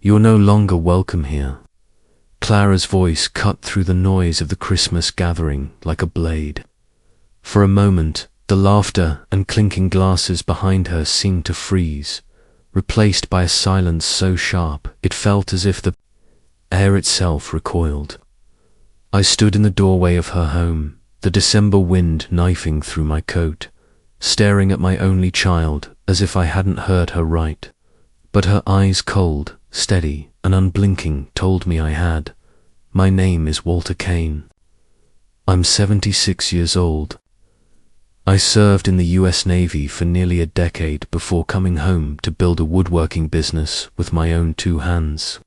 "You're no longer welcome here." Clara's voice cut through the noise of the Christmas gathering like a blade. For a moment, the laughter and clinking glasses behind her seemed to freeze, replaced by a silence so sharp it felt as if the air itself recoiled. I stood in the doorway of her home, the December wind knifing through my coat, staring at my only child as if I hadn't heard her right. But her eyes, cold, steady, and unblinking, told me I had. "My name is Walter Kane. I'm 76 years old. I served in the US Navy for nearly a decade before coming home to build a woodworking business with my own two hands.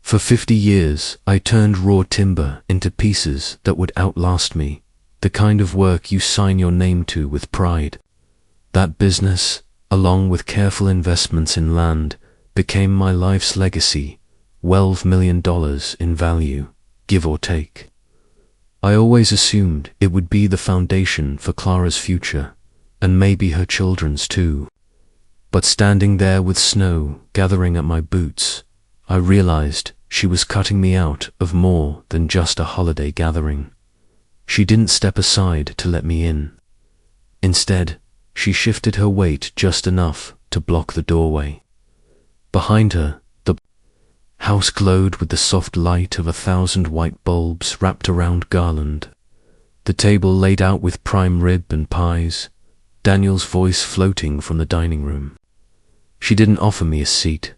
For 50 years, I turned raw timber into pieces that would outlast me, the kind of work you sign your name to with pride. That business, along with careful investments in land, became my life's legacy, $12 million in value, give or take. I always assumed it would be the foundation for Clara's future, and maybe her children's too. But standing there with snow gathering at my boots, I realized she was cutting me out of more than just a holiday gathering. She didn't step aside to let me in. Instead, she shifted her weight just enough to block the doorway. Behind her, the house glowed with the soft light of 1,000 white bulbs wrapped around garland. The table laid out with prime rib and pies, Daniel's voice floating from the dining room. She didn't offer me a seat,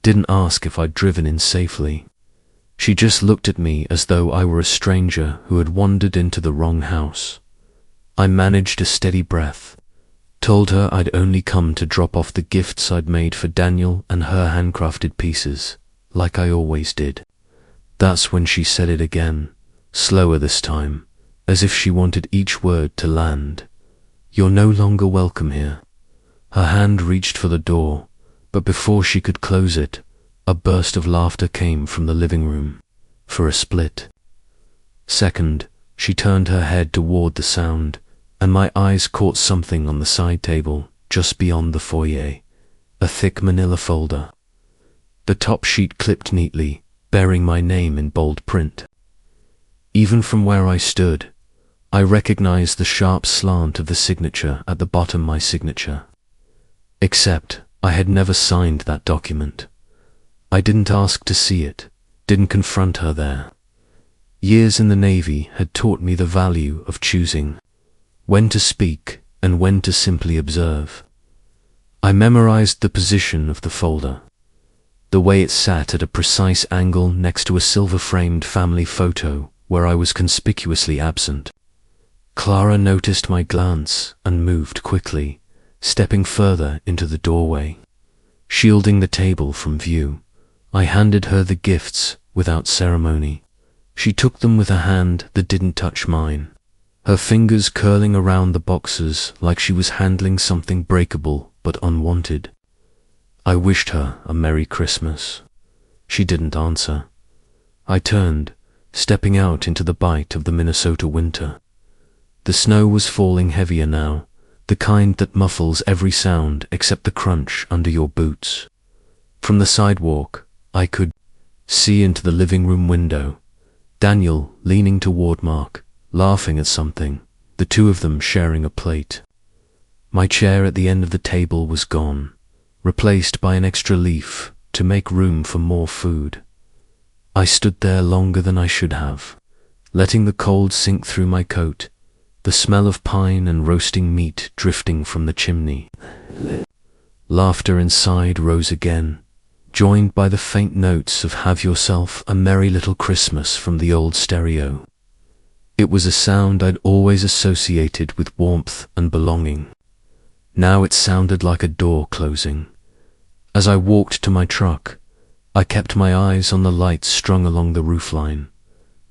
didn't ask if I'd driven in safely. She just looked at me as though I were a stranger who had wandered into the wrong house. I managed a steady breath, told her I'd only come to drop off the gifts I'd made for Daniel and her handcrafted pieces, like I always did. That's when she said it again, slower this time, as if she wanted each word to land. "You're no longer welcome here." Her hand reached for the door, but before she could close it, a burst of laughter came from the living room. For a split second, she turned her head toward the sound, and my eyes caught something on the side table, just beyond the foyer, a thick manila folder. The top sheet clipped neatly, bearing my name in bold print. Even from where I stood, I recognized the sharp slant of the signature at the bottom, my signature. Except I had never signed that document. I didn't ask to see it, didn't confront her there. Years in the Navy had taught me the value of choosing when to speak and when to simply observe. I memorized the position of the folder, the way it sat at a precise angle next to a silver-framed family photo where I was conspicuously absent. Clara noticed my glance and moved quickly, stepping further into the doorway. Shielding the table from view, I handed her the gifts without ceremony. She took them with a hand that didn't touch mine, her fingers curling around the boxes like she was handling something breakable but unwanted. I wished her a Merry Christmas. She didn't answer. I turned, stepping out into the bite of the Minnesota winter. The snow was falling heavier now, the kind that muffles every sound except the crunch under your boots. From the sidewalk, I could see into the living room window, Daniel leaning toward Mark, laughing at something, the two of them sharing a plate. My chair at the end of the table was gone, replaced by an extra leaf to make room for more food. I stood there longer than I should have, letting the cold sink through my coat, the smell of pine and roasting meat drifting from the chimney. Laughter inside rose again, joined by the faint notes of "Have Yourself a Merry Little Christmas" from the old stereo. It was a sound I'd always associated with warmth and belonging. Now it sounded like a door closing. As I walked to my truck, I kept my eyes on the lights strung along the roofline,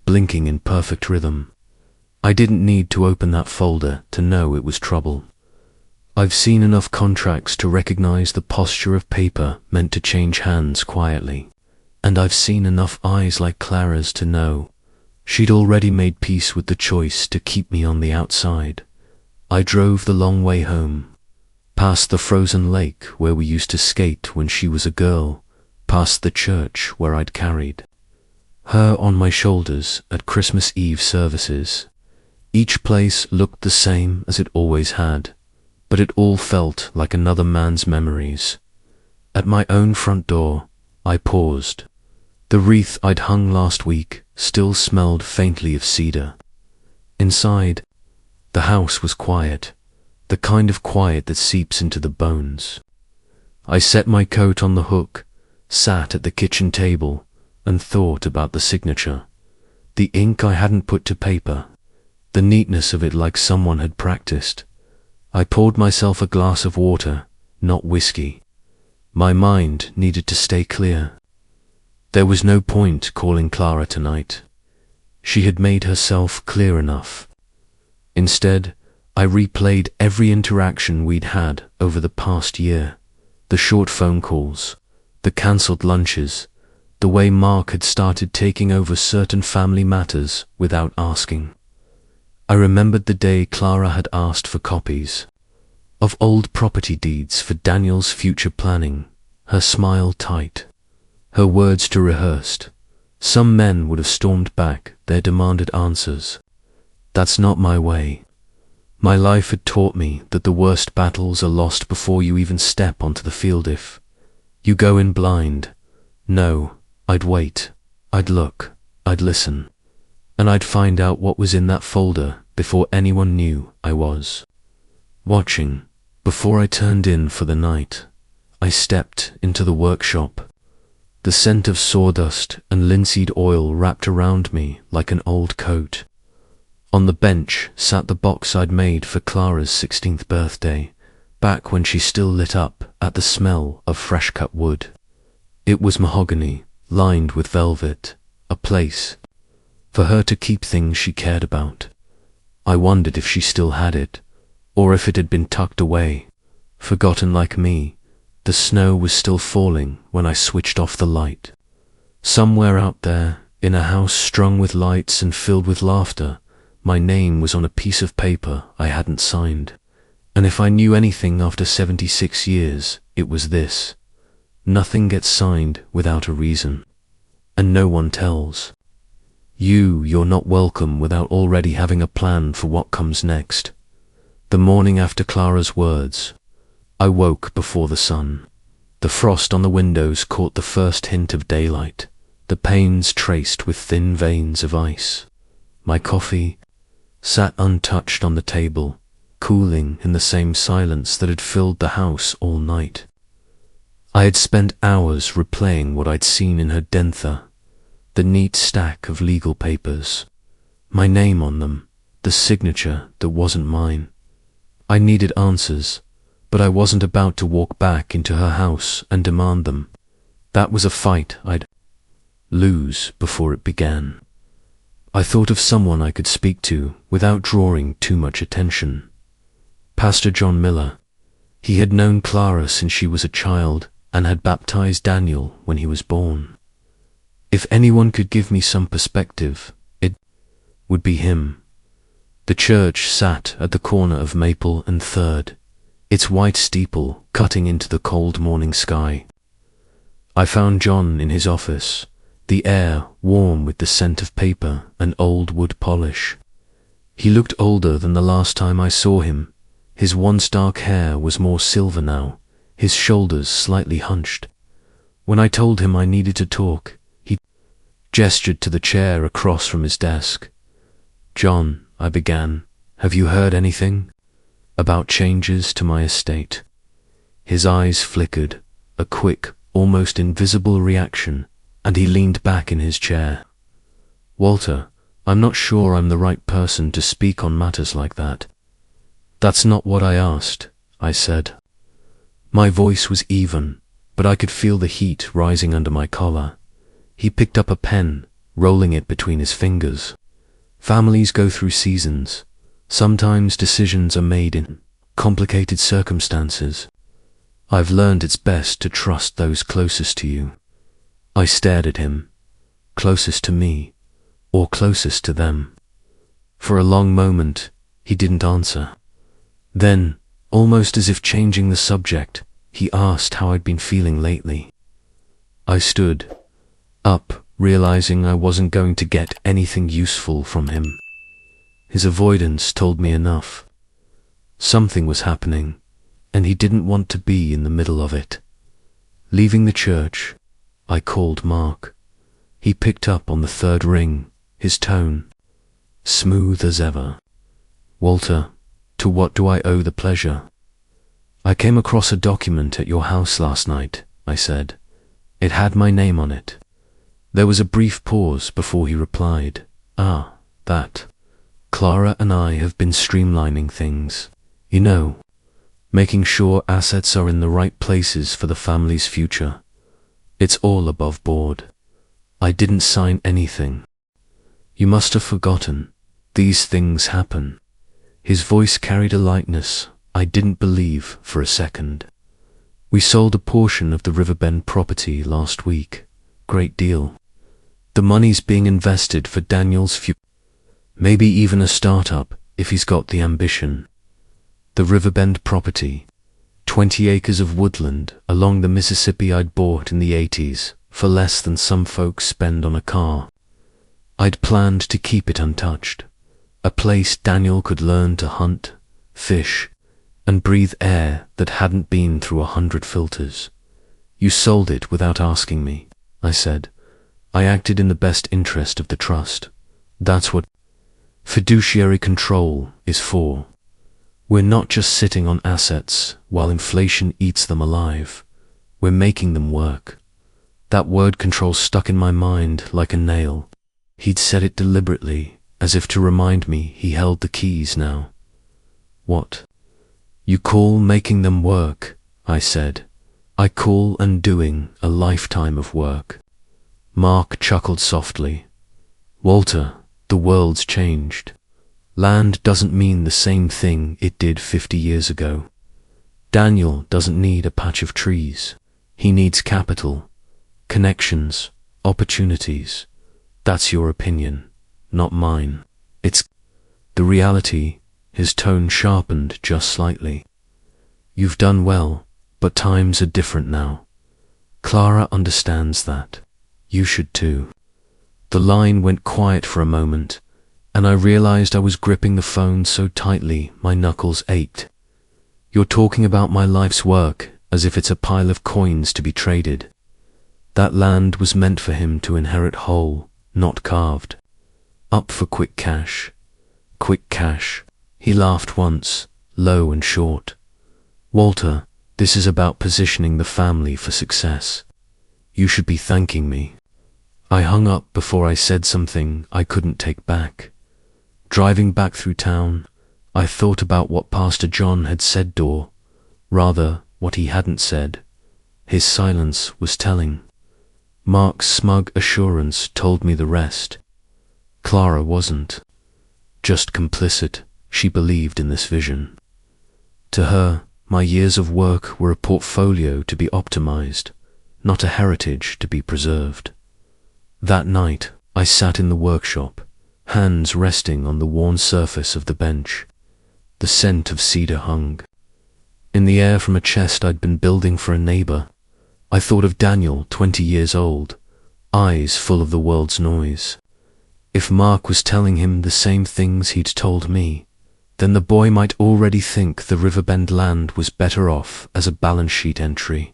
blinking in perfect rhythm. I didn't need to open that folder to know it was trouble. I've seen enough contracts to recognize the posture of paper meant to change hands quietly, and I've seen enough eyes like Clara's to know she'd already made peace with the choice to keep me on the outside. I drove the long way home, past the frozen lake where we used to skate when she was a girl, past the church where I'd carried her on my shoulders at Christmas Eve services. Each place looked the same as it always had, but it all felt like another man's memories. At my own front door, I paused. The wreath I'd hung last week still smelled faintly of cedar. Inside, the house was quiet, the kind of quiet that seeps into the bones. I set my coat on the hook, sat at the kitchen table, and thought about the signature. The ink I hadn't put to paper, the neatness of it like someone had practiced. I poured myself a glass of water, not whiskey. My mind needed to stay clear. There was no point calling Clara tonight. She had made herself clear enough. Instead, I replayed every interaction we'd had over the past year. The short phone calls, the cancelled lunches, the way Mark had started taking over certain family matters without asking. I remembered the day Clara had asked for copies of old property deeds for Daniel's future planning, her smile tight, her words to rehearsed. Some men would have stormed back their demanded answers. That's not my way. My life had taught me that the worst battles are lost before you even step onto the field. If you go in blind, no, I'd wait, I'd look, I'd listen, and I'd find out what was in that folder before anyone knew I was watching. Before I turned in for the night, I stepped into the workshop. The scent of sawdust and linseed oil wrapped around me like an old coat. On the bench sat the box I'd made for Clara's 16th birthday, back when she still lit up at the smell of fresh-cut wood. It was mahogany, lined with velvet, a place for her to keep things she cared about. I wondered if she still had it, or if it had been tucked away, forgotten like me. The snow was still falling when I switched off the light. Somewhere out there, in a house strung with lights and filled with laughter, my name was on a piece of paper I hadn't signed. And if I knew anything after 76 years, it was this: nothing gets signed without a reason, and no one tells you're not welcome without already having a plan for what comes next. The morning after Clara's words, I woke before the sun. The frost on the windows caught the first hint of daylight, the panes traced with thin veins of ice. My coffee sat untouched on the table, cooling in the same silence that had filled the house all night. I had spent hours replaying what I'd seen in her dentha, the neat stack of legal papers, my name on them, the signature that wasn't mine. I needed answers, but I wasn't about to walk back into her house and demand them. That was a fight I'd lose before it began. I thought of someone I could speak to without drawing too much attention. Pastor John Miller. He had known Clara since she was a child and had baptized Daniel when he was born. If anyone could give me some perspective, it would be him. The church sat at the corner of Maple and 3rd, its white steeple cutting into the cold morning sky. I found John in his office, the air warm with the scent of paper and old wood polish. He looked older than the last time I saw him. His once dark hair was more silver now, his shoulders slightly hunched. When I told him I needed to talk, he gestured to the chair across from his desk. "John," I began, "have you heard anything about changes to my estate?" His eyes flickered, a quick, almost invisible reaction, and he leaned back in his chair. "Walter, I'm not sure I'm the right person to speak on matters like that." "That's not what I asked," I said. My voice was even, but I could feel the heat rising under my collar. He picked up a pen, rolling it between his fingers. Families go through seasons. Sometimes decisions are made in complicated circumstances. I've learned it's best to trust those closest to you. I stared at him. Closest to me, or closest to them? For a long moment, he didn't answer. Then, almost as if changing the subject, he asked how I'd been feeling lately. I stood up, realizing I wasn't going to get anything useful from him. His avoidance told me enough. Something was happening, and he didn't want to be in the middle of it. Leaving the church, I called Mark. He picked up on the third ring, his tone smooth as ever. "Walter, to what do I owe the pleasure?" "I came across a document at your house last night," I said. "It had my name on it." There was a brief pause before he replied, "Ah, that. Clara and I have been streamlining things. You know, making sure assets are in the right places for the family's future. It's all above board. I didn't sign anything. You must have forgotten. These things happen." His voice carried a lightness I didn't believe for a second. "We sold a portion of the Riverbend property last week. Great deal. The money's being invested for Daniel's future. Maybe even a startup if he's got the ambition. The Riverbend property, 20 acres of woodland along the Mississippi I'd bought in the 80s for less than some folks spend on a car. I'd planned to keep it untouched. A place Daniel could learn to hunt, fish, and breathe air that hadn't been through 100 filters. You sold it without asking me," I said. "I acted in the best interest of the trust. That's what fiduciary control is for. We're not just sitting on assets while inflation eats them alive. We're making them work." That word control stuck in my mind like a nail. He'd said it deliberately, as if to remind me he held the keys now. "What you call making them work," I said, "I call undoing a lifetime of work." Mark chuckled softly. "Walter, the world's changed. Land doesn't mean the same thing it did 50 years ago. Daniel doesn't need a patch of trees. He needs capital, connections, opportunities. That's your opinion, not mine. It's the reality." His tone sharpened just slightly. "You've done well, but times are different now. Clara understands that. You should too." The line went quiet for a moment, and I realized I was gripping the phone so tightly my knuckles ached. "You're talking about my life's work as if it's a pile of coins to be traded. That land was meant for him to inherit whole, not carved. Up for quick cash." "Quick cash." He laughed once, low and short. "Walter, this is about positioning the family for success. You should be thanking me." I hung up before I said something I couldn't take back. Driving back through town, I thought about what Pastor John had said, rather what he hadn't said. His silence was telling. Mark's smug assurance told me the rest. Clara wasn't just complicit. She believed in this vision. To her, my years of work were a portfolio to be optimized, not a heritage to be preserved. That night, I sat in the workshop, hands resting on the worn surface of the bench. The scent of cedar hung in the air from a chest I'd been building for a neighbor. I thought of Daniel, 20 years old, eyes full of the world's noise. If Mark was telling him the same things he'd told me, then the boy might already think the Riverbend land was better off as a balance sheet entry.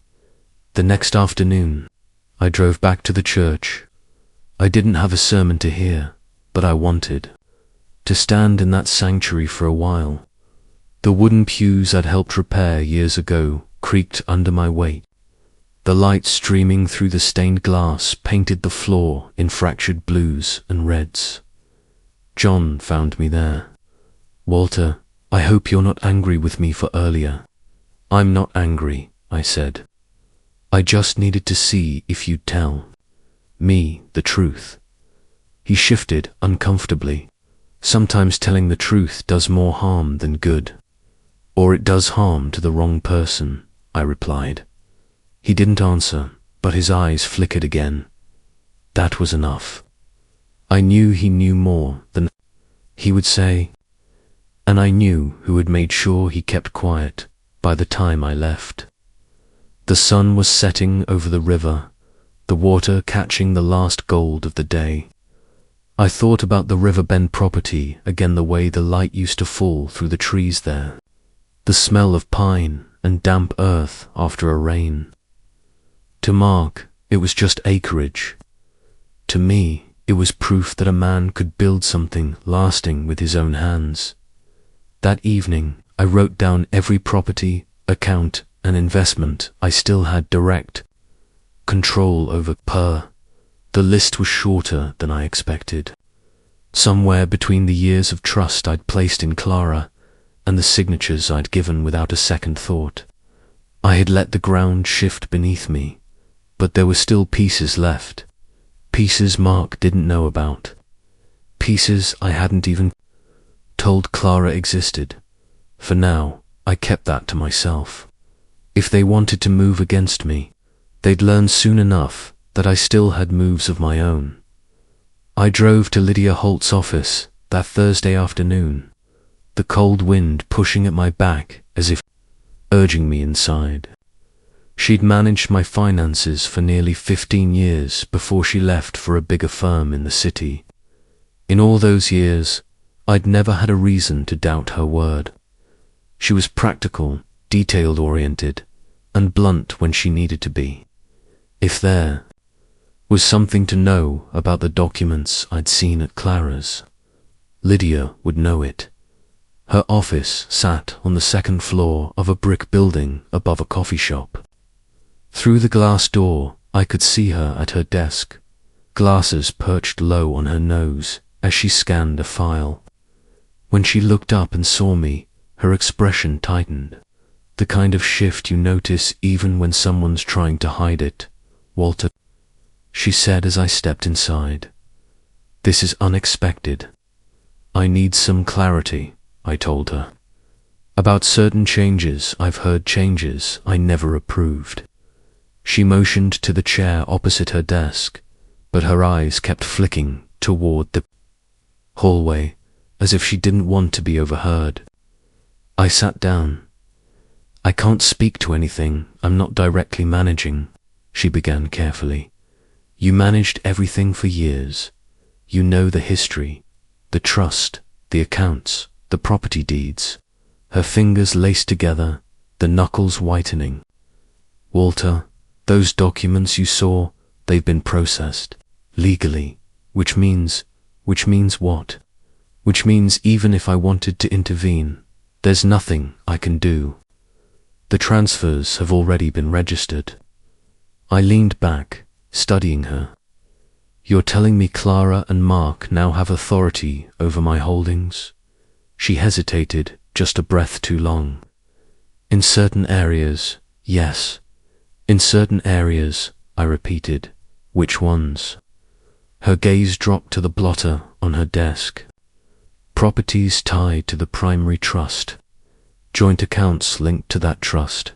The next afternoon, I drove back to the church. I didn't have a sermon to hear, but I wanted to stand in that sanctuary for a while. The wooden pews I'd helped repair years ago creaked under my weight. The light streaming through the stained glass painted the floor in fractured blues and reds. John found me there. "Walter, I hope you're not angry with me for earlier." "I'm not angry," I said. "I just needed to see if you'd tell me the truth." He shifted uncomfortably. "Sometimes telling the truth does more harm than good. Or it does harm to the wrong person," I replied. He didn't answer, but his eyes flickered again. That was enough. I knew he knew more than he would say, and I knew who had made sure he kept quiet by the time I left. The sun was setting over the river, the water catching the last gold of the day. I thought about the Riverbend property again, the way the light used to fall through the trees there, the smell of pine and damp earth after a rain. To Mark, it was just acreage. To me, it was proof that a man could build something lasting with his own hands. That evening, I wrote down every property, account, and investment I still had direct control over. The list was shorter than I expected. Somewhere between the years of trust I'd placed in Clara and the signatures I'd given without a second thought. I had let the ground shift beneath me, but there were still pieces left. Pieces Mark didn't know about. Pieces I hadn't even told Clara existed. For now, I kept that to myself. If they wanted to move against me, they'd learn soon enough that I still had moves of my own. I drove to Lydia Holt's office that Thursday afternoon, the cold wind pushing at my back as if urging me inside. She'd managed my finances for nearly 15 years before she left for a bigger firm in the city. In all those years, I'd never had a reason to doubt her word. She was practical, detail-oriented, and blunt when she needed to be. If there was something to know about the documents I'd seen at Clara's, Lydia would know it. Her office sat on the second floor of a brick building above a coffee shop. Through the glass door, I could see her at her desk, glasses perched low on her nose as she scanned a file. When she looked up and saw me, her expression tightened, the kind of shift you notice even when someone's trying to hide it. "Walter," she said as I stepped inside, "this is unexpected. I need some clarity," I told her. "About certain changes I've heard, changes I never approved." She motioned to the chair opposite her desk, but her eyes kept flicking toward the hallway, as if she didn't want to be overheard. I sat down. "I can't speak to anything I'm not directly managing," she began carefully. "You managed everything for years. You know the history, the trust, the accounts, the property deeds." Her fingers laced together, the knuckles whitening. "Walter, those documents you saw, they've been processed legally, which means what? Which means even if I wanted to intervene, there's nothing I can do. The transfers have already been registered." I leaned back, studying her. "You're telling me Clara and Mark now have authority over my holdings?" She hesitated, just a breath too long. "In certain areas, yes. In certain areas," I repeated. "Which ones?" Her gaze dropped to the blotter on her desk. "Properties tied to the primary trust. Joint accounts linked to that trust.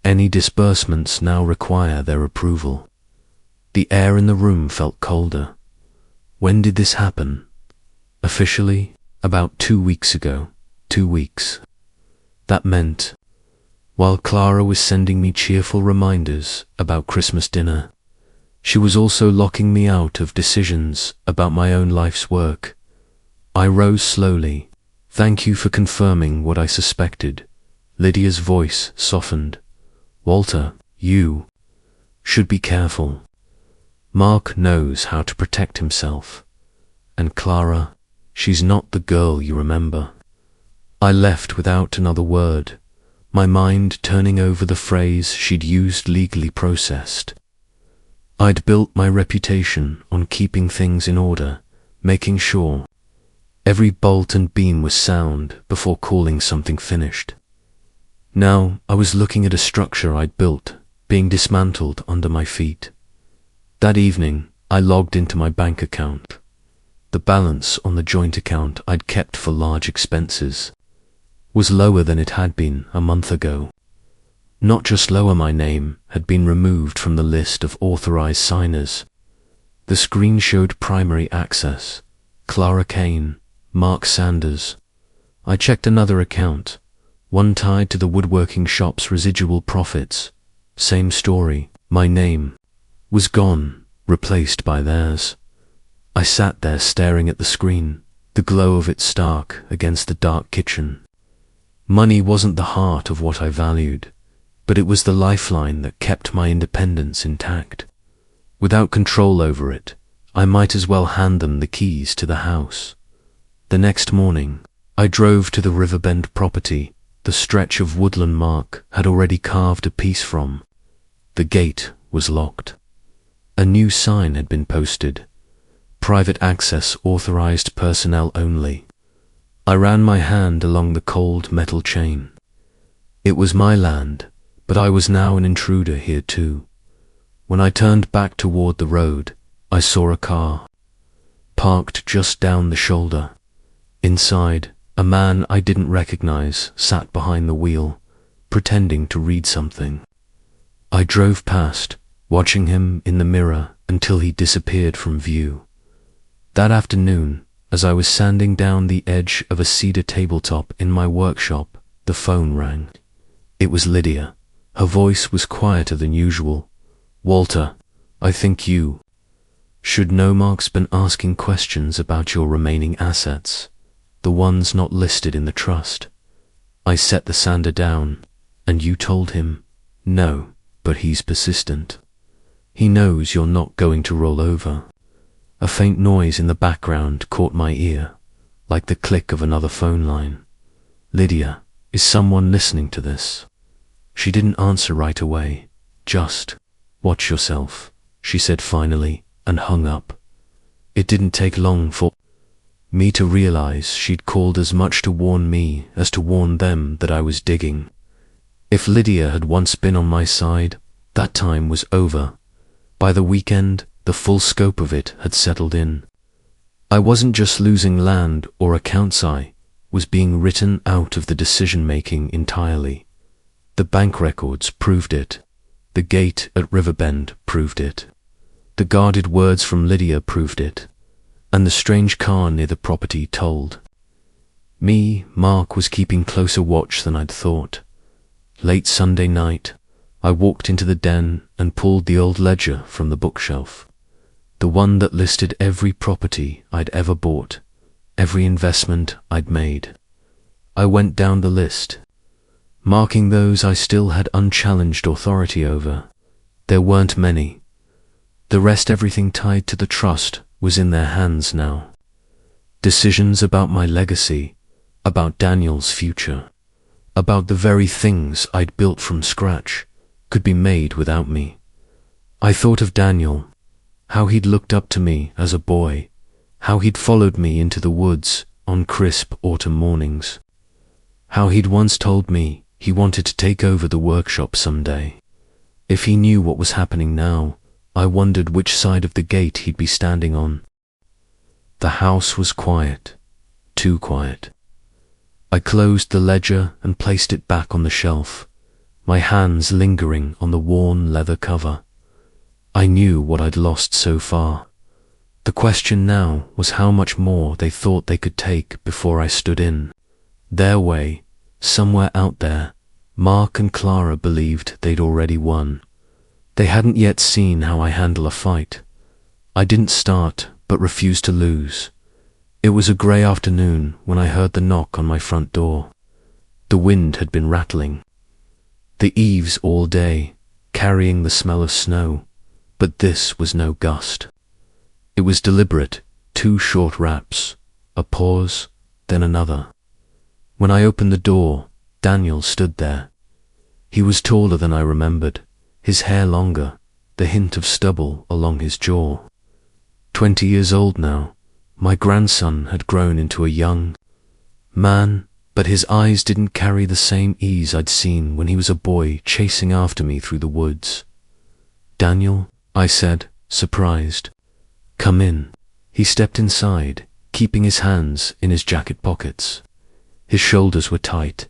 Any disbursements now require their approval." The air in the room felt colder. "When did this happen?" "Officially, about 2 weeks ago." 2 weeks. That meant, while Clara was sending me cheerful reminders about Christmas dinner, she was also locking me out of decisions about my own life's work. I rose slowly. "Thank you for confirming what I suspected." Lydia's voice softened. "Walter, you should be careful. Mark knows how to protect himself. And Clara, she's not the girl you remember." I left without another word, my mind turning over the phrase she'd used, legally processed. I'd built my reputation on keeping things in order, making sure every bolt and beam was sound before calling something finished. Now I was looking at a structure I'd built, being dismantled under my feet. That evening, I logged into my bank account. The balance on the joint account I'd kept for large expenses was lower than it had been a month ago. Not just lower, my name had been removed from the list of authorized signers. The screen showed primary access, Clara Kane, Mark Sanders. I checked another account, one tied to the woodworking shop's residual profits. Same story, my name was gone, replaced by theirs. I sat there staring at the screen, the glow of it stark against the dark kitchen. Money wasn't the heart of what I valued, but it was the lifeline that kept my independence intact. Without control over it, I might as well hand them the keys to the house. The next morning, I drove to the Riverbend property the stretch of woodland Mark had already carved a piece from. The gate was locked. A new sign had been posted. Private access authorized personnel only. I ran my hand along the cold metal chain. It was my land, but I was now an intruder here too. When I turned back toward the road, I saw a car, parked just down the shoulder. Inside, a man I didn't recognize sat behind the wheel, pretending to read something. I drove past, watching him in the mirror until he disappeared from view. That afternoon, as I was sanding down the edge of a cedar tabletop in my workshop, the phone rang. It was Lydia. Her voice was quieter than usual. "Walter, I think you should know Mark's been asking questions about your remaining assets, the ones not listed in the trust. I set the sander down, and you told him, no, but he's persistent. He knows you're not going to roll over." A faint noise in the background caught my ear, like the click of another phone line. "Lydia, is someone listening to this?" She didn't answer right away. "Just watch yourself," she said finally, and hung up. It didn't take long for me to realize she'd called as much to warn me as to warn them that I was digging. If Lydia had once been on my side, that time was over. By the weekend, the full scope of it had settled in. I wasn't just losing land or accounts, I was being written out of the decision-making entirely. The bank records proved it. The gate at Riverbend proved it. The guarded words from Lydia proved it. And the strange car near the property told. Me, Mark, was keeping closer watch than I'd thought. Late Sunday night, I walked into the den and pulled the old ledger from the bookshelf. The one that listed every property I'd ever bought, every investment I'd made. I went down the list, marking those I still had unchallenged authority over. There weren't many. The rest, everything tied to the trust, was in their hands now. Decisions about my legacy, about Daniel's future, about the very things I'd built from scratch, could be made without me. I thought of Daniel, how he'd looked up to me as a boy, how he'd followed me into the woods on crisp autumn mornings, how he'd once told me he wanted to take over the workshop someday. If he knew what was happening now, I wondered which side of the gate he'd be standing on. The house was quiet, too quiet. I closed the ledger and placed it back on the shelf, my hands lingering on the worn leather cover. I knew what I'd lost so far. The question now was how much more they thought they could take before I stood in. Their way, somewhere out there, Mark and Clara believed they'd already won. They hadn't yet seen how I handle a fight. I didn't start, but refused to lose. It was a grey afternoon when I heard the knock on my front door. The wind had been rattling. The eaves all day, carrying the smell of snow, but this was no gust. It was deliberate, 2 short raps, a pause, then another. When I opened the door, Daniel stood there. He was taller than I remembered, his hair longer, the hint of stubble along his jaw. 20 years old now, my grandson had grown into a young man, but his eyes didn't carry the same ease I'd seen when he was a boy chasing after me through the woods. "Daniel," I said, surprised. "Come in." He stepped inside, keeping his hands in his jacket pockets. His shoulders were tight,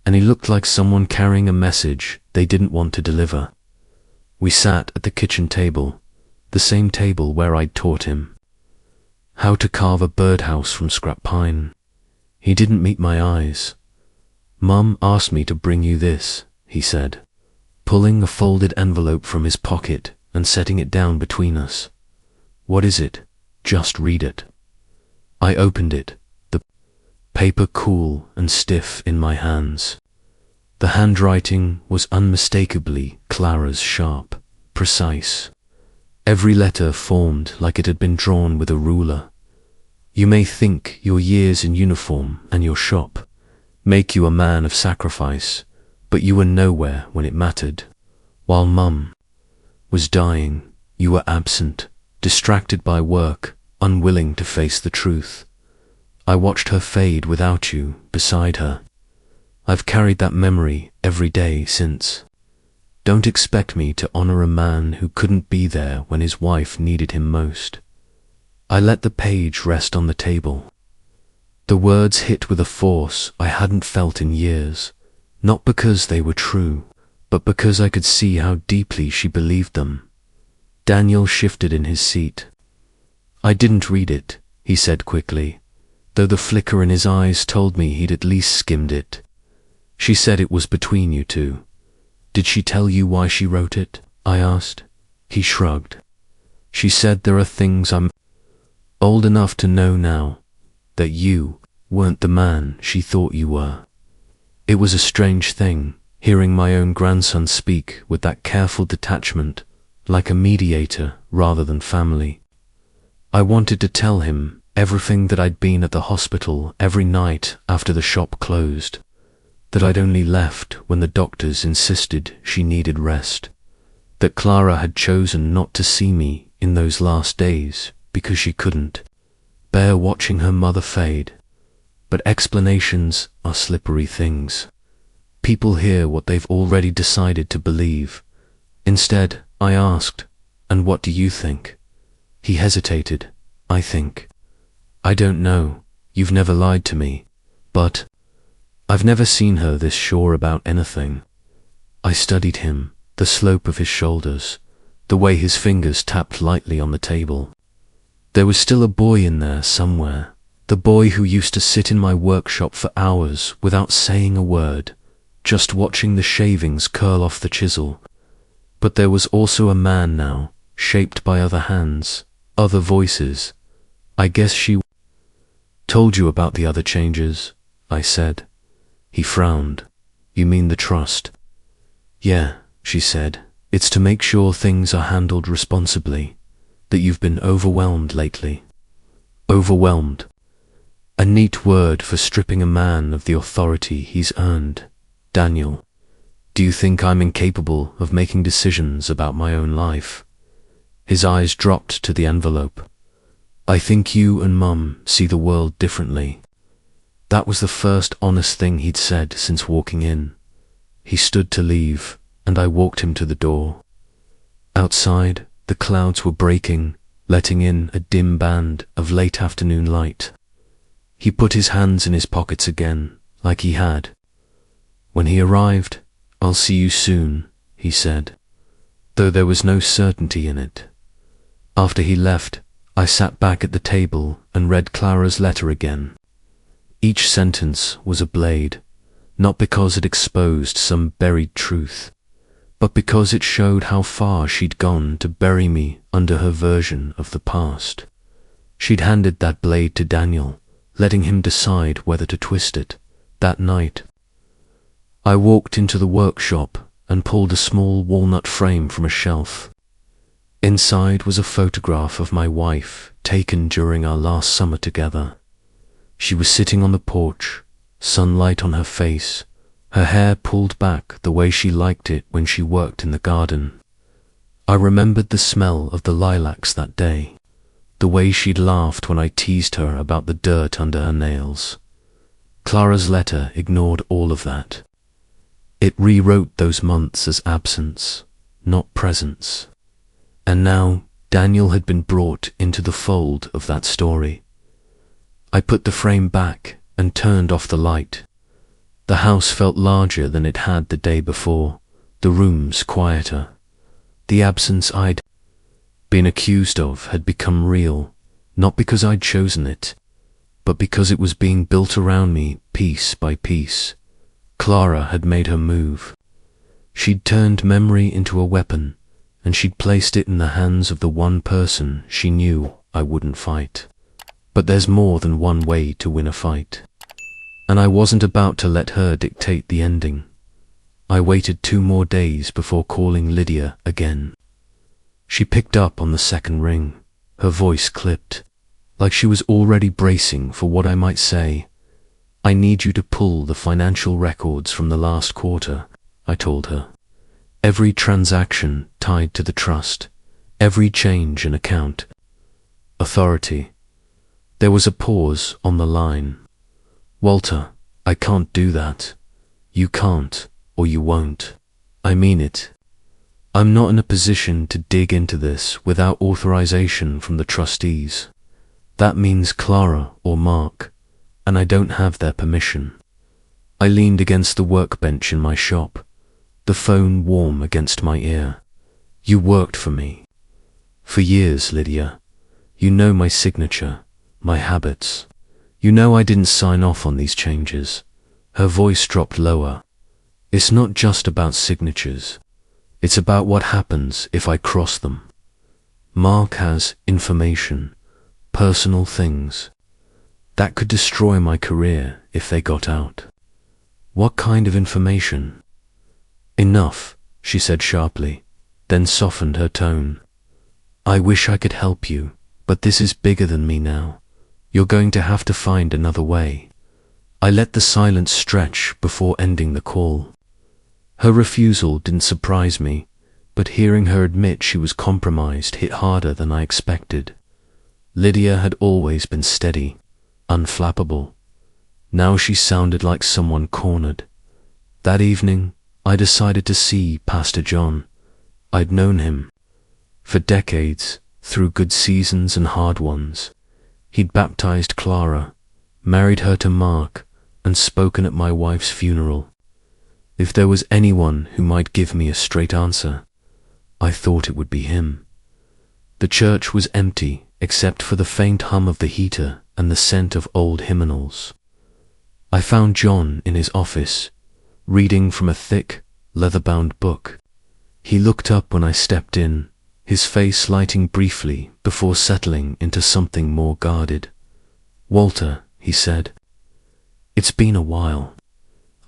and he looked like someone carrying a message they didn't want to deliver. We sat at the kitchen table, the same table where I'd taught him how to carve a birdhouse from scrap pine. He didn't meet my eyes. "Mum asked me to bring you this," he said, pulling a folded envelope from his pocket and setting it down between us. "What is it? Just read it." I opened it, the paper cool and stiff in my hands. The handwriting was unmistakably Clara's, sharp, precise. Every letter formed like it had been drawn with a ruler. "You may think your years in uniform and your shop make you a man of sacrifice, but you were nowhere when it mattered. While Mum was dying, you were absent, distracted by work, unwilling to face the truth. I watched her fade without you beside her. I've carried that memory every day since. Don't expect me to honor a man who couldn't be there when his wife needed him most." I let the page rest on the table. The words hit with a force I hadn't felt in years, not because they were true, but because I could see how deeply she believed them. Daniel shifted in his seat. "I didn't read it," he said quickly, though the flicker in his eyes told me he'd at least skimmed it. "She said it was between you two. Did she tell you why she wrote it?" I asked. He shrugged. "She said there are things I'm old enough to know now, that you weren't the man she thought you were." It was a strange thing, hearing my own grandson speak with that careful detachment, like a mediator rather than family. I wanted to tell him everything that I'd been at the hospital every night after the shop closed, that I'd only left when the doctors insisted she needed rest, that Clara had chosen not to see me in those last days because she couldn't bear watching her mother fade. But explanations are slippery things. People hear what they've already decided to believe. Instead, I asked, "And what do you think?" He hesitated. "I think. I don't know. You've never lied to me. But I've never seen her this sure about anything." I studied him, the slope of his shoulders, the way his fingers tapped lightly on the table. There was still a boy in there somewhere, the boy who used to sit in my workshop for hours without saying a word, just watching the shavings curl off the chisel. But there was also a man now, shaped by other hands, other voices. "I guess she told you about the other changes," I said. He frowned. "You mean the trust?" "Yeah," she said. "It's to make sure things are handled responsibly, that you've been overwhelmed lately." Overwhelmed. A neat word for stripping a man of the authority he's earned. "Daniel, do you think I'm incapable of making decisions about my own life?" His eyes dropped to the envelope. "I think you and Mum see the world differently." That was the first honest thing he'd said since walking in. He stood to leave, and I walked him to the door. Outside, the clouds were breaking, letting in a dim band of late afternoon light. He put his hands in his pockets again, like he had. When he arrived, "I'll see you soon," he said, though there was no certainty in it. After he left, I sat back at the table and read Clara's letter again. Each sentence was a blade, not because it exposed some buried truth, but because it showed how far she'd gone to bury me under her version of the past. She'd handed that blade to Daniel, letting him decide whether to twist it, that night. I walked into the workshop and pulled a small walnut frame from a shelf. Inside was a photograph of my wife, taken during our last summer together. She was sitting on the porch, sunlight on her face, her hair pulled back the way she liked it when she worked in the garden. I remembered the smell of the lilacs that day, the way she'd laughed when I teased her about the dirt under her nails. Clara's letter ignored all of that. It rewrote those months as absence, not presence. And now Daniel had been brought into the fold of that story. I put the frame back and turned off the light. The house felt larger than it had the day before, the rooms quieter. The absence I'd been accused of had become real, not because I'd chosen it, but because it was being built around me piece by piece. Clara had made her move. She'd turned memory into a weapon, and she'd placed it in the hands of the one person she knew I wouldn't fight. But there's more than one way to win a fight. And I wasn't about to let her dictate the ending. I waited 2 more days before calling Lydia again. She picked up on the second ring, her voice clipped, like she was already bracing for what I might say. "I need you to pull the financial records from the last quarter," I told her. "Every transaction tied to the trust, every change in account." Authority. There was a pause on the line. "Walter, I can't do that. You can't, or you won't. I mean it. I'm not in a position to dig into this without authorization from the trustees. That means Clara or Mark, and I don't have their permission." I leaned against the workbench in my shop, the phone warm against my ear. "You worked for me. For years, Lydia. You know my signature, my habits. You know I didn't sign off on these changes." Her voice dropped lower. "It's not just about signatures. It's about what happens if I cross them. Mark has information, personal things, that could destroy my career if they got out." "What kind of information?" "Enough," she said sharply, then softened her tone. "I wish I could help you, but this is bigger than me now. You're going to have to find another way." I let the silence stretch before ending the call. Her refusal didn't surprise me, but hearing her admit she was compromised hit harder than I expected. Lydia had always been steady, unflappable. Now she sounded like someone cornered. That evening, I decided to see Pastor John. I'd known him for decades, through good seasons and hard ones. He'd baptized Clara, married her to Mark, and spoken at my wife's funeral. If there was anyone who might give me a straight answer, I thought it would be him. The church was empty except for the faint hum of the heater and the scent of old hymnals. I found John in his office, reading from a thick, leather-bound book. He looked up when I stepped in, his face lighting briefly before settling into something more guarded. "Walter," he said, "it's been a while.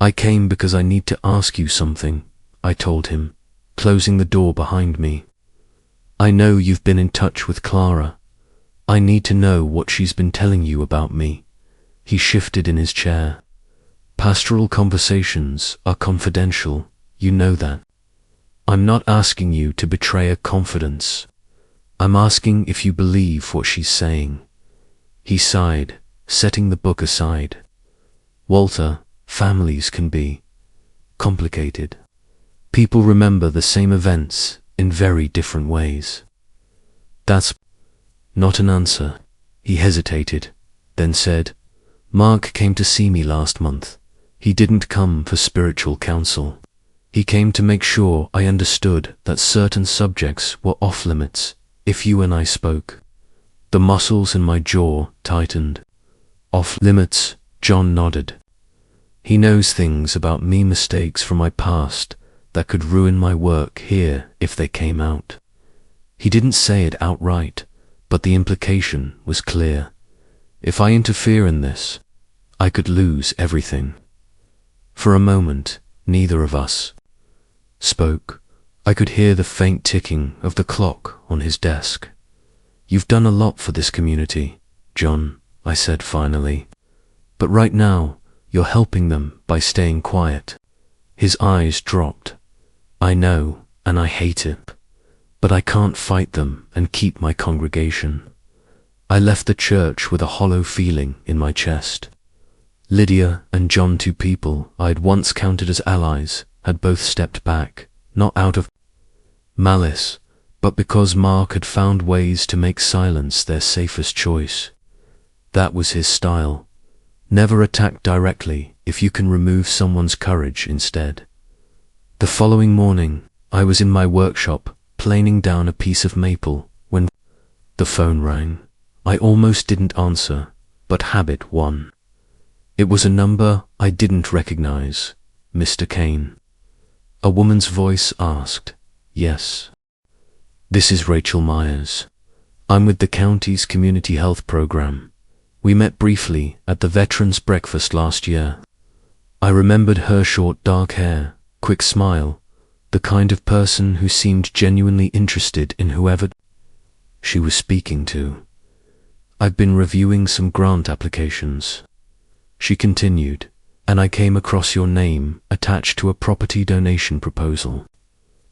I came because I need to ask you something," I told him, closing the door behind me. "I know you've been in touch with Clara. I need to know what she's been telling you about me." He shifted in his chair. "Pastoral conversations are confidential, you know that. I'm not asking you to betray a confidence. I'm asking if you believe what she's saying." He sighed, setting the book aside. "Walter, families can be complicated. People remember the same events in very different ways." "That's not an answer." He hesitated, then said, "Mark came to see me last month. He didn't come for spiritual counsel. He came to make sure I understood that certain subjects were off limits if you and I spoke." The muscles in my jaw tightened. "Off limits?" John nodded. "He knows things about me, mistakes from my past that could ruin my work here if they came out." He didn't say it outright, but the implication was clear. If I interfere in this, I could lose everything. For a moment, neither of us spoke. I could hear the faint ticking of the clock on his desk. "You've done a lot for this community, John," I said finally. "But right now, you're helping them by staying quiet." His eyes dropped. "I know, and I hate it. But I can't fight them and keep my congregation." I left the church with a hollow feeling in my chest. Lydia and John, 2 people I'd once counted as allies, had both stepped back, not out of malice, but because Mark had found ways to make silence their safest choice. That was his style. Never attack directly if you can remove someone's courage instead. The following morning, I was in my workshop, planing down a piece of maple, when the phone rang. I almost didn't answer, but habit won. It was a number I didn't recognize. "Mr. Kane?" A woman's voice asked. "Yes." This is Rachel Myers. I'm with the county's community health program. We met briefly at the Veterans Breakfast last year. I remembered her short dark hair, quick smile, the kind of person who seemed genuinely interested in whoever she was speaking to. I've been reviewing some grant applications, she continued, and I came across your name attached to a property donation proposal.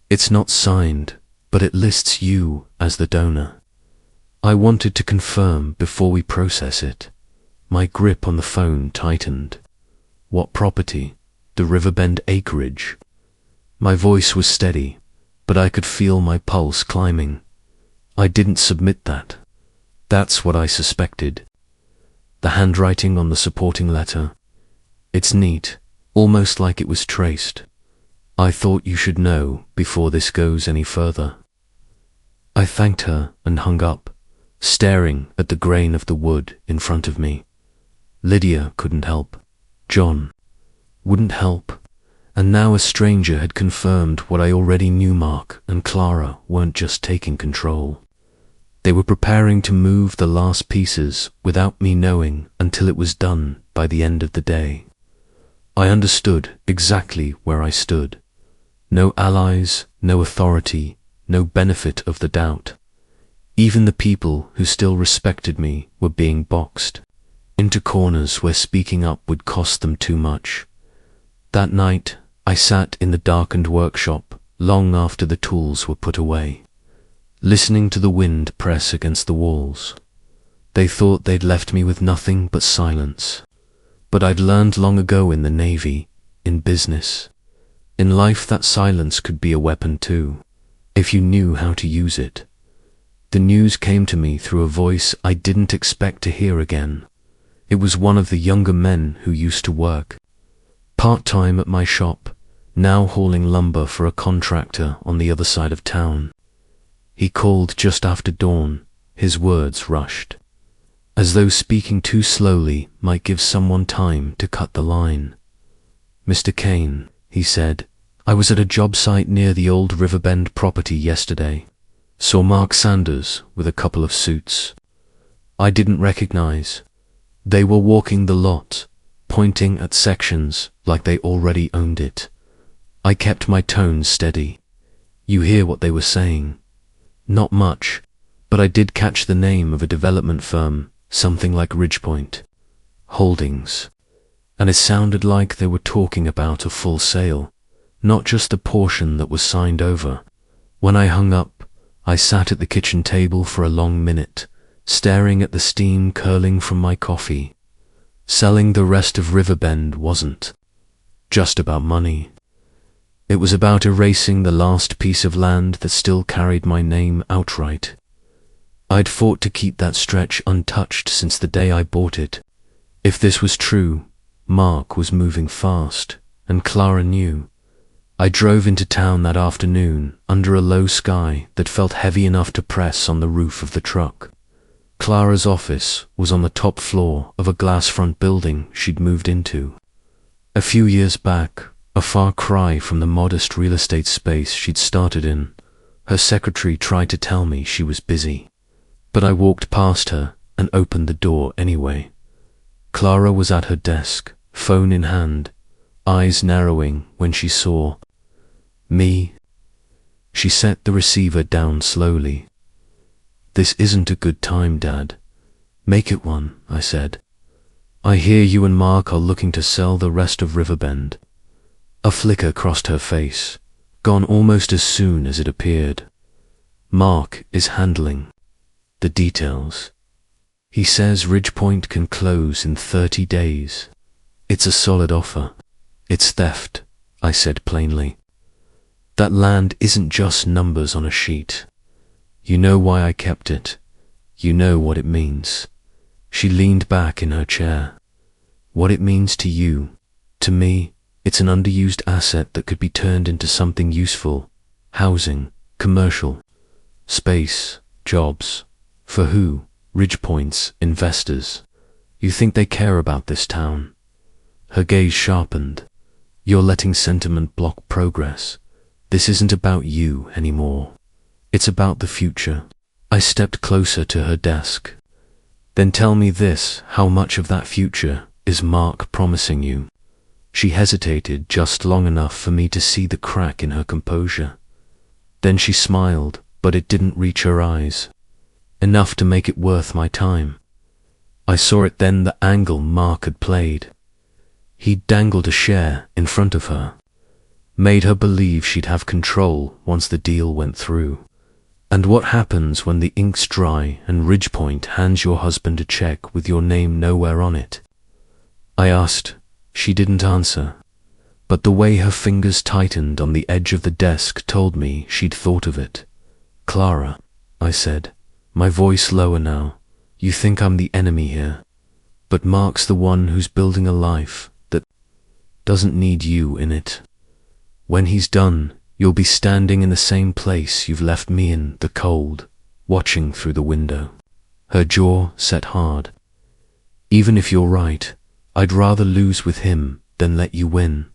It's not signed, but it lists you as the donor. I wanted to confirm before we process it. My grip on the phone tightened. What property? The Riverbend acreage. My voice was steady, but I could feel my pulse climbing. I didn't submit that. That's what I suspected. The handwriting on the supporting letter. It's neat, almost like it was traced. I thought you should know before this goes any further. I thanked her and hung up, staring at the grain of the wood in front of me. Lydia couldn't help. John wouldn't help. And now a stranger had confirmed what I already knew. Mark and Clara weren't just taking control. They were preparing to move the last pieces without me knowing until it was done by the end of the day. I understood exactly where I stood. No allies, no authority, no benefit of the doubt. Even the people who still respected me were being boxed into corners where speaking up would cost them too much. That night, I sat in the darkened workshop long after the tools were put away, listening to the wind press against the walls. They thought they'd left me with nothing but silence. But I'd learned long ago in the Navy, in business, in life, that silence could be a weapon too, if you knew how to use it. The news came to me through a voice I didn't expect to hear again. It was one of the younger men who used to work part-time at my shop, now hauling lumber for a contractor on the other side of town. He called just after dawn, his words rushed, as though speaking too slowly might give someone time to cut the line. Mr. Kane, he said, I was at a job site near the old Riverbend property yesterday. Saw Mark Sanders with a couple of suits I didn't recognize. They were walking the lot, pointing at sections like they already owned it. I kept my tone steady. You hear what they were saying? Not much, but I did catch the name of a development firm, something like Ridgepoint Holdings, and it sounded like they were talking about a full sale, not just the portion that was signed over. When I hung up, I sat at the kitchen table for a long minute, staring at the steam curling from my coffee. Selling the rest of Riverbend wasn't just about money. It was about erasing the last piece of land that still carried my name outright. I'd fought to keep that stretch untouched since the day I bought it. If this was true, Mark was moving fast, and Clara knew. I drove into town that afternoon under a low sky that felt heavy enough to press on the roof of the truck. Clara's office was on the top floor of a glass front building she'd moved into. A few years back, a far cry from the modest real estate space she'd started in, her secretary tried to tell me she was busy. But I walked past her and opened the door anyway. Clara was at her desk, phone in hand, eyes narrowing when she saw me. She set the receiver down slowly. This isn't a good time, Dad. Make it one, I said. I hear you and Mark are looking to sell the rest of Riverbend. A flicker crossed her face, gone almost as soon as it appeared. Mark is handling the details. He says Ridgepoint can close in 30 days. It's a solid offer. It's theft, I said plainly. That land isn't just numbers on a sheet. You know why I kept it. You know what it means. She leaned back in her chair. What it means to you, to me, it's an underused asset that could be turned into something useful. Housing, commercial, space, jobs. For who? Ridgepoint's investors. You think they care about this town? Her gaze sharpened. You're letting sentiment block progress. This isn't about you anymore. It's about the future. I stepped closer to her desk. Then tell me this, how much of that future is Mark promising you? She hesitated just long enough for me to see the crack in her composure. Then she smiled, but it didn't reach her eyes. Enough to make it worth my time. I saw it then, the angle Mark had played. He'd dangled a share in front of her, made her believe she'd have control once the deal went through. And what happens when the ink's dry and Ridgepoint hands your husband a check with your name nowhere on it? I asked. She didn't answer, but the way her fingers tightened on the edge of the desk told me she'd thought of it. Clara, I said, my voice lower now, you think I'm the enemy here, but Mark's the one who's building a life that doesn't need you in it. When he's done, you'll be standing in the same place you've left me in, the cold, watching through the window. Her jaw set hard. Even if you're right, I'd rather lose with him than let you win.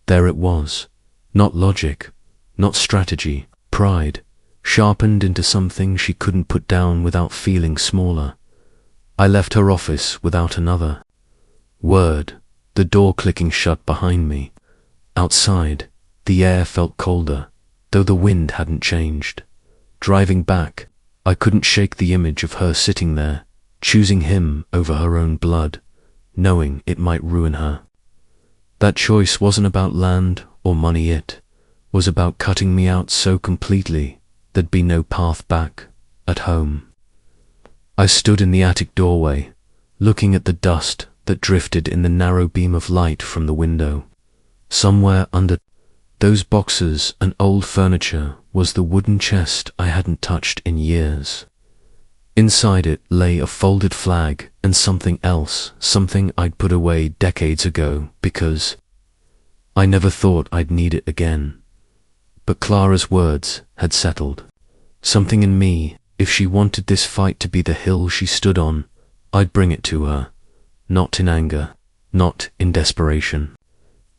There it was. Not logic, not strategy, pride, sharpened into something she couldn't put down without feeling smaller. I left her office without another word, the door clicking shut behind me. Outside, the air felt colder, though the wind hadn't changed. Driving back, I couldn't shake the image of her sitting there, choosing him over her own blood, knowing it might ruin her. That choice wasn't about land or money, it was about cutting me out so completely there'd be no path back at home. I stood in the attic doorway, looking at the dust that drifted in the narrow beam of light from the window. Somewhere under those boxes and old furniture was the wooden chest I hadn't touched in years. Inside it lay a folded flag and something else, something I'd put away decades ago because I never thought I'd need it again. But Clara's words had settled. Something in me, if she wanted this fight to be the hill she stood on, I'd bring it to her, not in anger, not in desperation,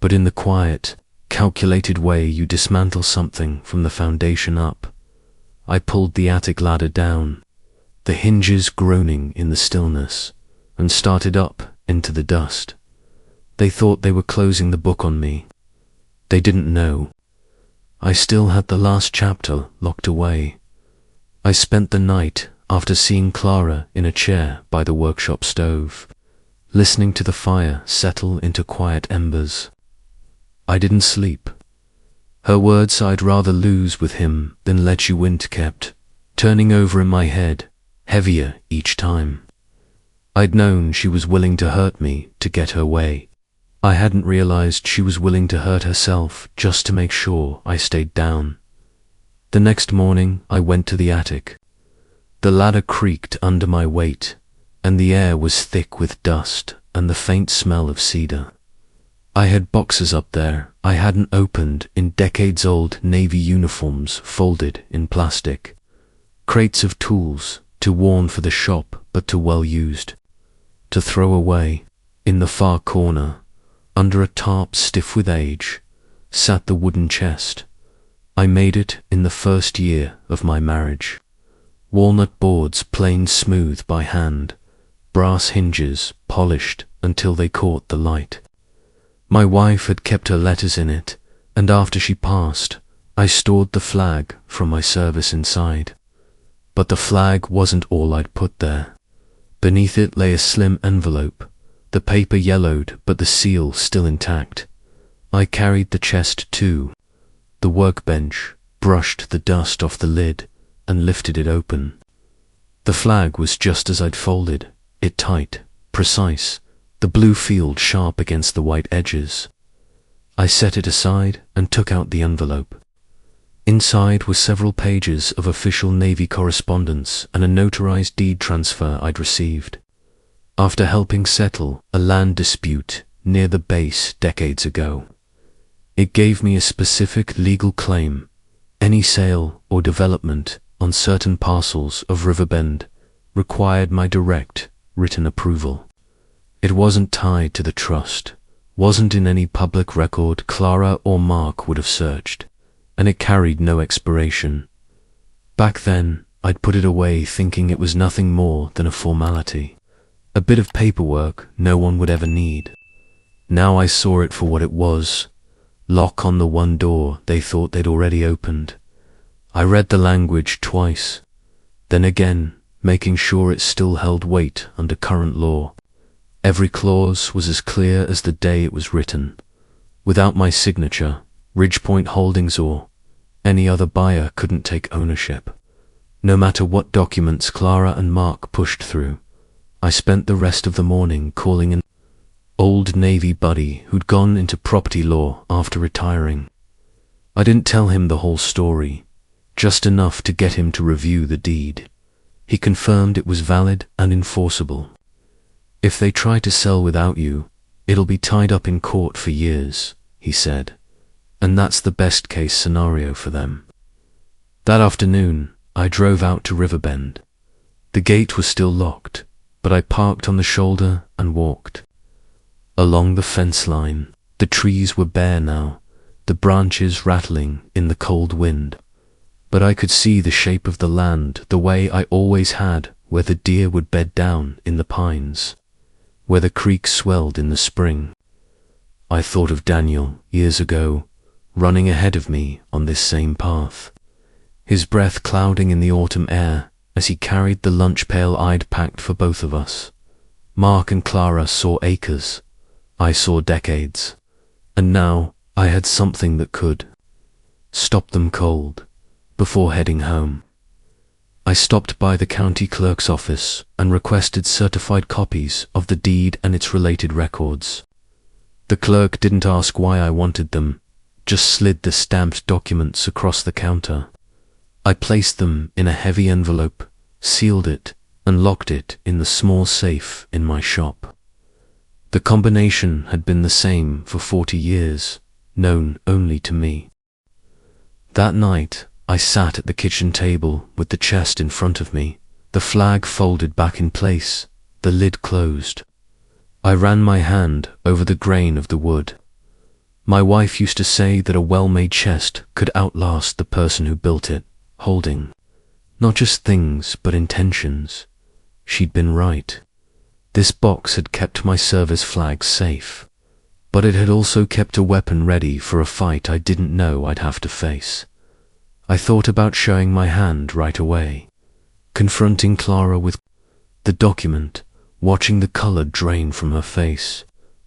but in the quiet, calculated way you dismantle something from the foundation up. I pulled the attic ladder down, the hinges groaning in the stillness, and started up into the dust. They thought they were closing the book on me. They didn't know. I still had the last chapter locked away. I spent the night after seeing Clara in a chair by the workshop stove, listening to the fire settle into quiet embers. I didn't sleep. Her words, I'd rather lose with him than let you in, kept turning over in my head, heavier each time. I'd known she was willing to hurt me to get her way. I hadn't realized she was willing to hurt herself just to make sure I stayed down. The next morning I went to the attic. The ladder creaked under my weight, and the air was thick with dust and the faint smell of cedar. I had boxes up there I hadn't opened in decades-old Navy uniforms folded in plastic, crates of tools too worn for the shop but too well used to throw away. In the far corner, under a tarp stiff with age, sat the wooden chest. I made it in the first year of my marriage. Walnut boards planed smooth by hand, brass hinges polished until they caught the light. My wife had kept her letters in it, and after she passed, I stored the flag from my service inside. But the flag wasn't all I'd put there. Beneath it lay a slim envelope, the paper yellowed but the seal still intact. I carried the chest too. The workbench brushed the dust off the lid and lifted it open. The flag was just as I'd folded, it tight, precise, the blue field sharp against the white edges. I set it aside and took out the envelope. Inside were several pages of official Navy correspondence and a notarized deed transfer I'd received. After helping settle a land dispute near the base decades ago, it gave me a specific legal claim. Any sale or development on certain parcels of Riverbend required my direct, written approval. It wasn't tied to the trust, wasn't in any public record Clara or Mark would have searched, and it carried no expiration. Back then, I'd put it away thinking it was nothing more than a formality, a bit of paperwork no one would ever need. Now I saw it for what it was, lock on the one door they thought they'd already opened. I read the language twice, then again, making sure it still held weight under current law. Every clause was as clear as the day it was written. Without my signature, Ridgepoint Holdings or any other buyer couldn't take ownership. No matter what documents Clara and Mark pushed through, I spent the rest of the morning calling an old Navy buddy who'd gone into property law after retiring. I didn't tell him the whole story, just enough to get him to review the deed. He confirmed it was valid and enforceable. If they try to sell without you, it'll be tied up in court for years, he said, and that's the best case scenario for them. That afternoon, I drove out to Riverbend. The gate was still locked, but I parked on the shoulder and walked. Along the fence line, the trees were bare now, the branches rattling in the cold wind, but I could see the shape of the land the way I always had, where the deer would bed down in the pines, where the creek swelled in the spring. I thought of Daniel, years ago, running ahead of me on this same path, his breath clouding in the autumn air as he carried the lunch pail I'd packed for both of us. Mark and Clara saw acres, I saw decades, and now I had something that could stop them cold before heading home. I stopped by the county clerk's office and requested certified copies of the deed and its related records. The clerk didn't ask why I wanted them, just slid the stamped documents across the counter. I placed them in a heavy envelope, sealed it, and locked it in the small safe in my shop. The combination had been the same for 40 years, known only to me. That night, I sat at the kitchen table with the chest in front of me, the flag folded back in place, the lid closed. I ran my hand over the grain of the wood. My wife used to say that a well-made chest could outlast the person who built it, holding not just things but intentions. She'd been right. This box had kept my service flag safe, but it had also kept a weapon ready for a fight I didn't know I'd have to face. I thought about showing my hand right away, confronting Clara with the document, watching the color drain from her face,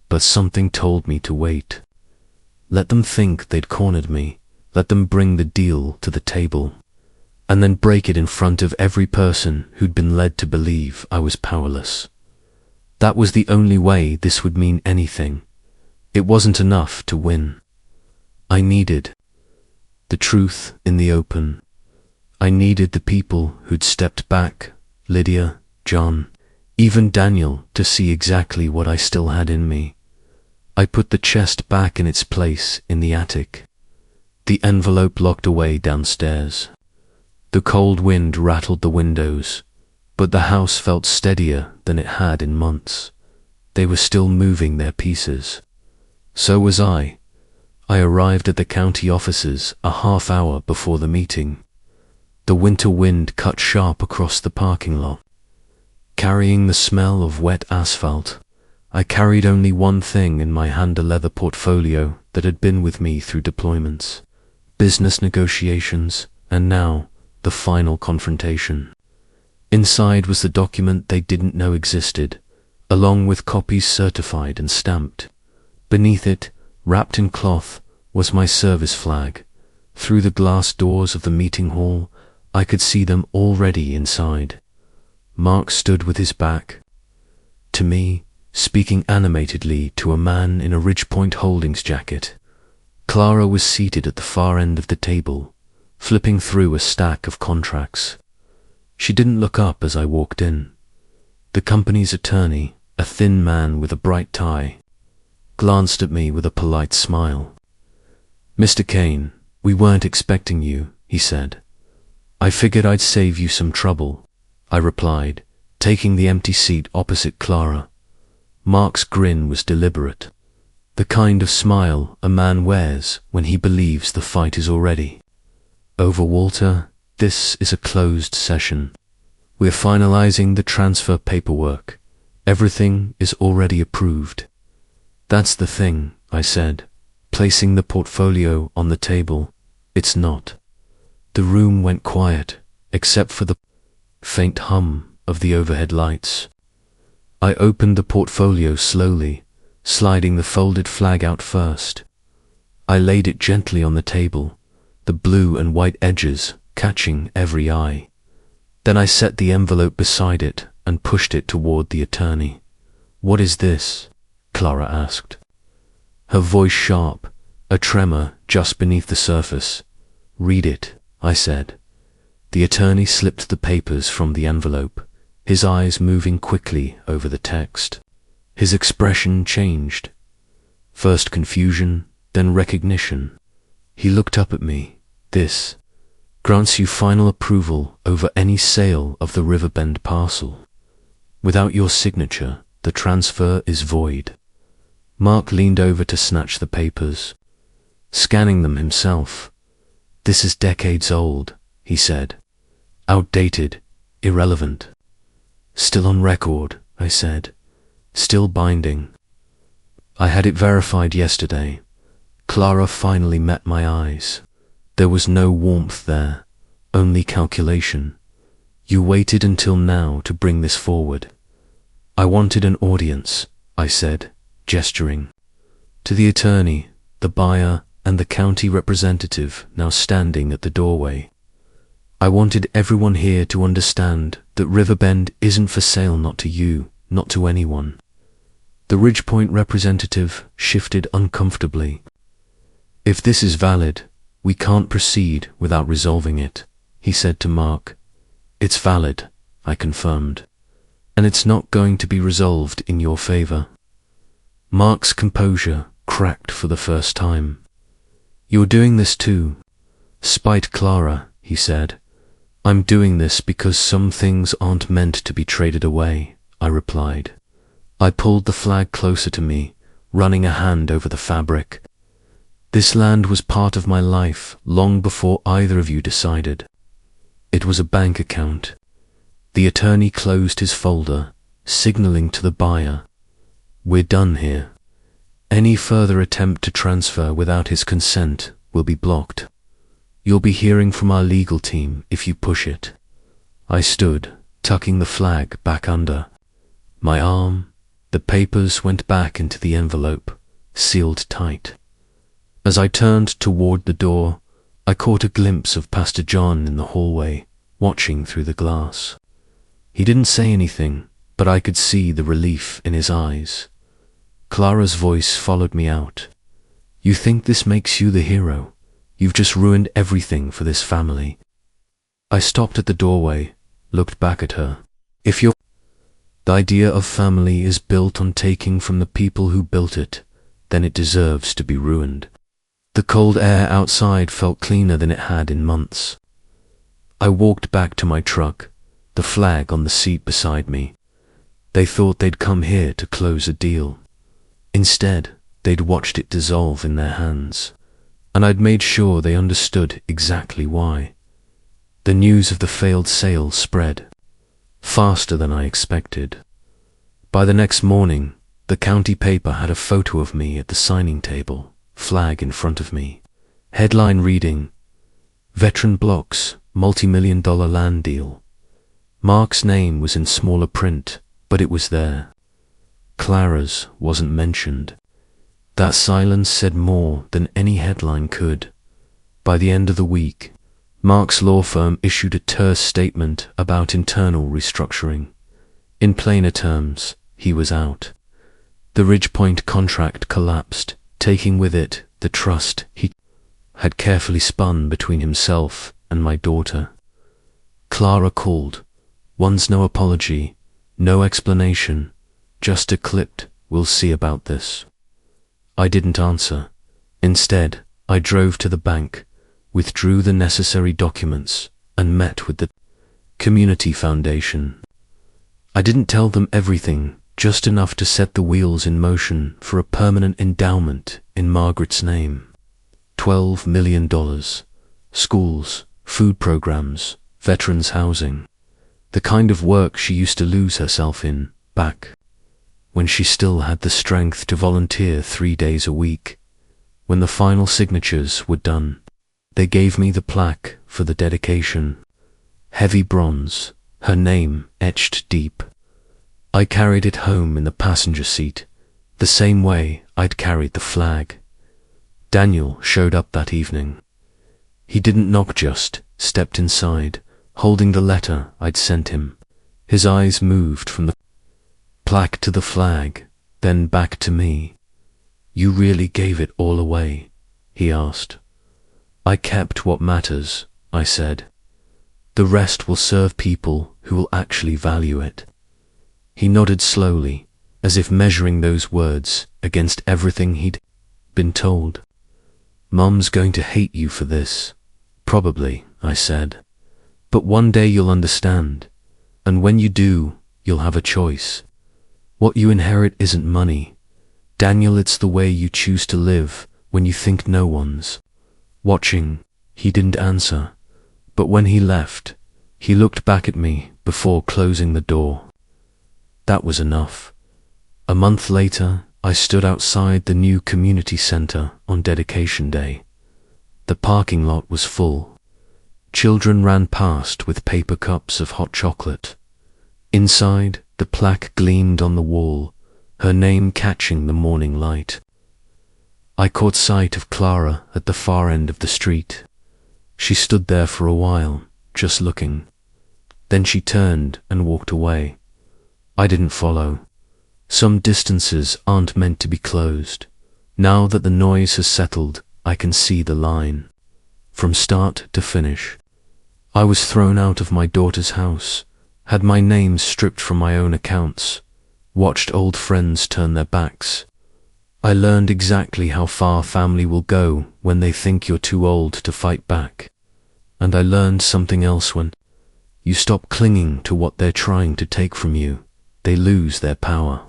but something told me to wait. Let them think they'd cornered me, let them bring the deal to the table, and then break it in front of every person who'd been led to believe I was powerless. That was the only way this would mean anything. It wasn't enough to win. I needed the truth in the open. I needed the people who'd stepped back, Lydia, John, even Daniel, to see exactly what I still had in me. I put the chest back in its place in the attic, the envelope locked away downstairs. The cold wind rattled the windows, but the house felt steadier than it had in months. They were still moving their pieces. So was I. I arrived at the county offices a half hour before the meeting. The winter wind cut sharp across the parking lot. Carrying the smell of wet asphalt, I carried only one thing in my hand, a leather portfolio that had been with me through deployments, business negotiations, and now the final confrontation. Inside was the document they didn't know existed, along with copies certified and stamped. Beneath it, wrapped in cloth, was my service flag. Through the glass doors of the meeting hall, I could see them already inside. Mark stood with his back to me, speaking animatedly to a man in a Ridgepoint Holdings jacket. Clara was seated at the far end of the table, flipping through a stack of contracts. She didn't look up as I walked in. The company's attorney, a thin man with a bright tie, glanced at me with a polite smile. "Mr. Kane, we weren't expecting you," he said. "I figured I'd save you some trouble," I replied, taking the empty seat opposite Clara. Mark's grin was deliberate, the kind of smile a man wears when he believes the fight is already over. "Walter, This is a closed session. We're finalizing the transfer paperwork. Everything is already approved. That's the thing, I said, placing the portfolio on the table. It's not. The room went quiet, except for the faint hum of the overhead lights. I opened the portfolio slowly, sliding the folded flag out first. I laid it gently on the table, the blue and white edges catching every eye. Then I set the envelope beside it and pushed it toward the attorney. "What is this?" Clara asked. Her voice sharp, a tremor just beneath the surface. "Read it," I said. The attorney slipped the papers from the envelope, his eyes moving quickly over the text. His expression changed. First confusion, then recognition. He looked up at me. "This grants you final approval over any sale of the Riverbend parcel. Without your signature, the transfer is void." Mark leaned over to snatch the papers, scanning them himself. "This is decades old," he said. "Outdated, irrelevant." "Still on record," I said. "Still binding." I had it verified yesterday. Clara finally met my eyes. There was no warmth there, only calculation. "You waited until now to bring this forward." "I wanted an audience," I said, gesturing to the attorney, the buyer, and the county representative now standing at the doorway. "I wanted everyone here to understand that Riverbend isn't for sale, not to you, not to anyone." The Ridgepoint representative shifted uncomfortably. "If this is valid, we can't proceed without resolving it," he said to Mark. "It's valid," I confirmed, "and it's not going to be resolved in your favor." Mark's composure cracked for the first time. "You're doing this too. Spite Clara," he said. "I'm doing this because some things aren't meant to be traded away," I replied. I pulled the flag closer to me, running a hand over the fabric. "This land was part of my life long before either of you decided. It was a bank account." The attorney closed his folder, signaling to the buyer, "We're done here. Any further attempt to transfer without his consent will be blocked. You'll be hearing from our legal team if you push it." I stood, tucking the flag back under my arm. The papers went back into the envelope, sealed tight. As I turned toward the door, I caught a glimpse of Pastor John in the hallway, watching through the glass. He didn't say anything, but I could see the relief in his eyes. Clara's voice followed me out. "You think this makes you the hero? You've just ruined everything for this family." I stopped at the doorway, looked back at her. The idea of family is built on taking from the people who built it, then it deserves to be ruined." The cold air outside felt cleaner than it had in months. I walked back to my truck, the flag on the seat beside me. They thought they'd come here to close a deal. Instead, they'd watched it dissolve in their hands, and I'd made sure they understood exactly why. The news of the failed sale spread faster than I expected. By the next morning, the county paper had a photo of me at the signing table, flag in front of me. Headline reading, "Veteran Blocks, multi-million-dollar land deal." Mark's name was in smaller print, but it was there. Clara's wasn't mentioned. That silence said more than any headline could. By the end of the week, Mark's law firm issued a terse statement about internal restructuring. In plainer terms, he was out. The Ridgepoint contract collapsed, taking with it the trust he had carefully spun between himself and my daughter. Clara called. One's no apology, no explanation, just a clipped, "We'll see about this." I didn't answer. Instead, I drove to the bank, withdrew the necessary documents, and met with the Community Foundation. I didn't tell them everything, just enough to set the wheels in motion for a permanent endowment in Margaret's name. $12 million. Schools, food programs, veterans housing, the kind of work she used to lose herself in back when she still had the strength to volunteer 3 days a week. When the final signatures were done, they gave me the plaque for the dedication. Heavy bronze, her name etched deep. I carried it home in the passenger seat, the same way I'd carried the flag. Daniel showed up that evening. He didn't knock, just stepped inside, holding the letter I'd sent him. His eyes moved from the plaque to the flag, then back to me. "You really gave it all away?" he asked. "I kept what matters," I said. "The rest will serve people who will actually value it." He nodded slowly, as if measuring those words against everything he'd been told. "Mom's going to hate you for this." "Probably," I said. "But one day you'll understand, and when you do, you'll have a choice. What you inherit isn't money, Daniel, it's the way you choose to live when you think no one's watching." He didn't answer, but when he left, he looked back at me before closing the door. That was enough. A month later, I stood outside the new community center on dedication day. The parking lot was full. Children ran past with paper cups of hot chocolate. Inside, the plaque gleamed on the wall, her name catching the morning light. I caught sight of Clara at the far end of the street. She stood there for a while, just looking. Then she turned and walked away. I didn't follow. Some distances aren't meant to be closed. Now that the noise has settled, I can see the line. From start to finish. I was thrown out of my daughter's house, had my name stripped from my own accounts, watched old friends turn their backs. I learned exactly how far family will go when they think you're too old to fight back. And I learned something else: when you stop clinging to what they're trying to take from you, they lose their power.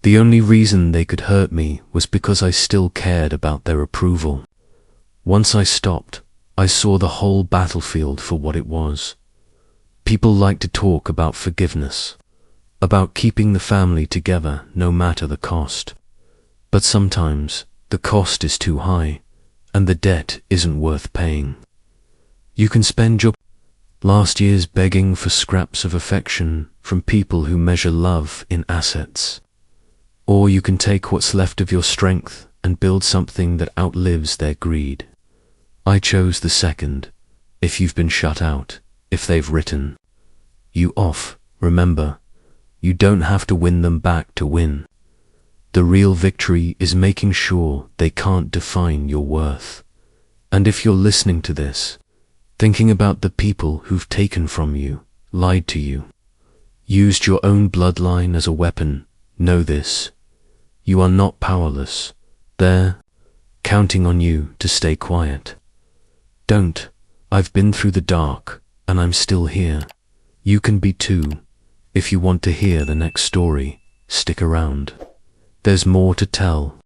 The only reason they could hurt me was because I still cared about their approval. Once I stopped, I saw the whole battlefield for what it was. People like to talk about forgiveness, about keeping the family together no matter the cost. But sometimes the cost is too high, and the debt isn't worth paying. You can spend your last years begging for scraps of affection from people who measure love in assets. Or you can take what's left of your strength and build something that outlives their greed. I chose the second. If you've been shut out, if they've written you off, remember, you don't have to win them back to win. The real victory is making sure they can't define your worth. And if you're listening to this, thinking about the people who've taken from you, lied to you, used your own bloodline as a weapon, know this: you are not powerless. They're counting on you to stay quiet. Don't. I've been through the dark, and I'm still here. You can be too. If you want to hear the next story, stick around. There's more to tell.